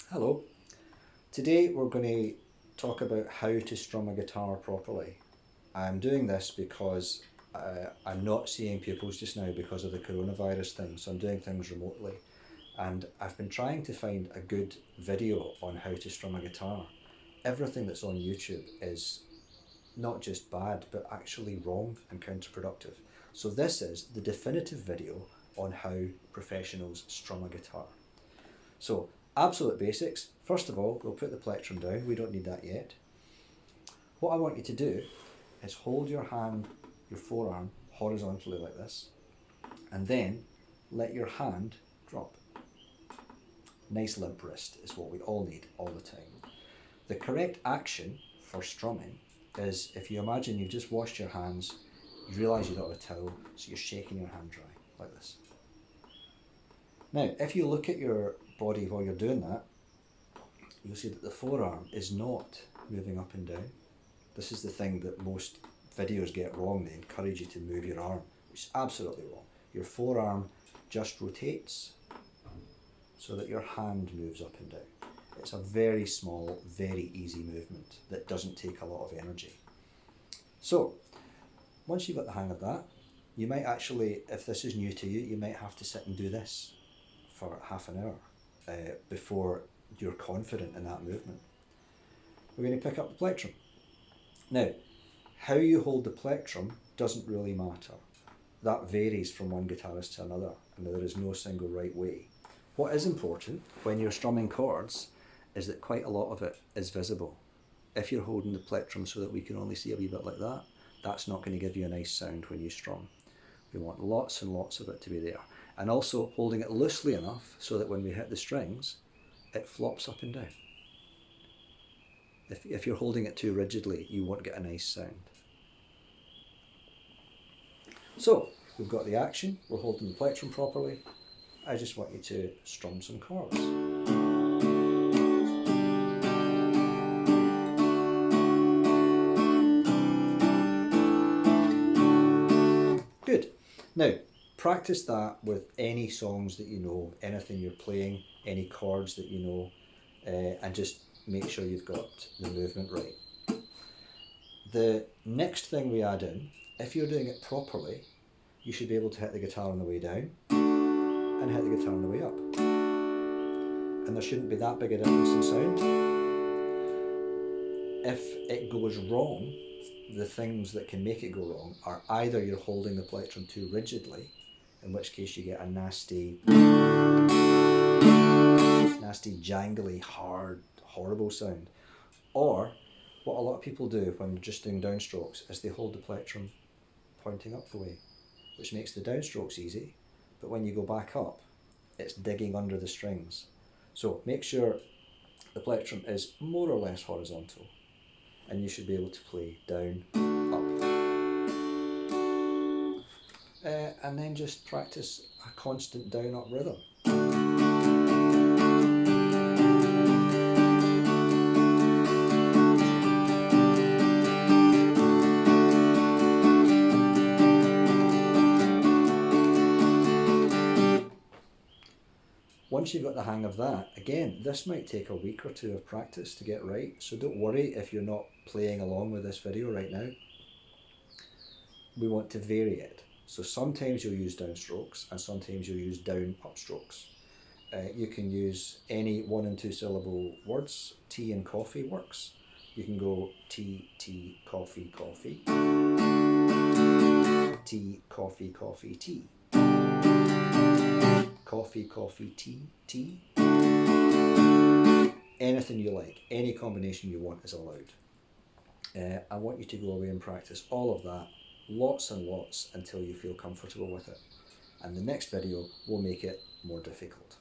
Hello. Today we're going to talk about how to strum a guitar properly. I'm doing this because I'm not seeing pupils just now because of the coronavirus thing, so I'm doing things remotely. And I've been trying to find a good video on how to strum a guitar. Everything that's on YouTube is not just bad, but actually wrong and counterproductive. So this is the definitive video on how professionals strum a guitar. So, absolute basics. First of all, we'll put the plectrum down. We don't need that yet. What I want you to do is hold your hand, your forearm, horizontally like this, and then let your hand drop. Nice limp wrist is what we all need all the time. The correct action for strumming is, if you imagine you've just washed your hands, you realise you don't have a towel, so you're shaking your hand dry, like this. Now, if you look at your body while you're doing that, you'll see that the forearm is not moving up and down. This is the thing that most videos get wrong. They encourage you to move your arm, which is absolutely wrong. Your forearm just rotates so that your hand moves up and down. It's a very small, very easy movement that doesn't take a lot of energy. So, once you've got the hang of that, you might actually, if this is new to you, you might have to sit and do this for half an hour before you're confident in that movement. We're going to pick up the plectrum. Now, how you hold the plectrum doesn't really matter. That varies from one guitarist to another, and there is no single right way. What is important when you're strumming chords is that quite a lot of it is visible. If you're holding the plectrum so that we can only see a wee bit like that, that's not going to give you a nice sound when you strum. We want lots and lots of it to be there. And also holding it loosely enough so that when we hit the strings, it flops up and down. If you're holding it too rigidly, you won't get a nice sound. So, we've got the action, we're holding the plectrum properly. I just want you to strum some chords. Good. Now, practice that with any songs that you know, anything you're playing, any chords that you know, and just make sure you've got the movement right. The next thing we add in, if you're doing it properly, you should be able to hit the guitar on the way down and hit the guitar on the way up. And there shouldn't be that big a difference in sound. If it goes wrong, the things that can make it go wrong are either you're holding the plectrum too rigidly, in which case you get a nasty, jangly, hard, horrible sound. Or what a lot of people do when they're just doing downstrokes is they hold the plectrum pointing up the way, which makes the downstrokes easy, but when you go back up, it's digging under the strings. So make sure the plectrum is more or less horizontal, and you should be able to play down, up. And then just practice a constant down-up rhythm. Once you've got the hang of that, again, this might take a week or two of practice to get right, so don't worry if you're not playing along with this video right now. We want to vary it. So sometimes you'll use downstrokes and sometimes you'll use down-up strokes. You can use any 1 and 2 syllable words. Tea and coffee works. You can go tea, tea, coffee, coffee. Tea, coffee, coffee, tea. Coffee, coffee, tea, tea. Anything you like, any combination you want is allowed. I want you to go away and practice all of that, lots and lots, until you feel comfortable with it. And the next video will make it more difficult.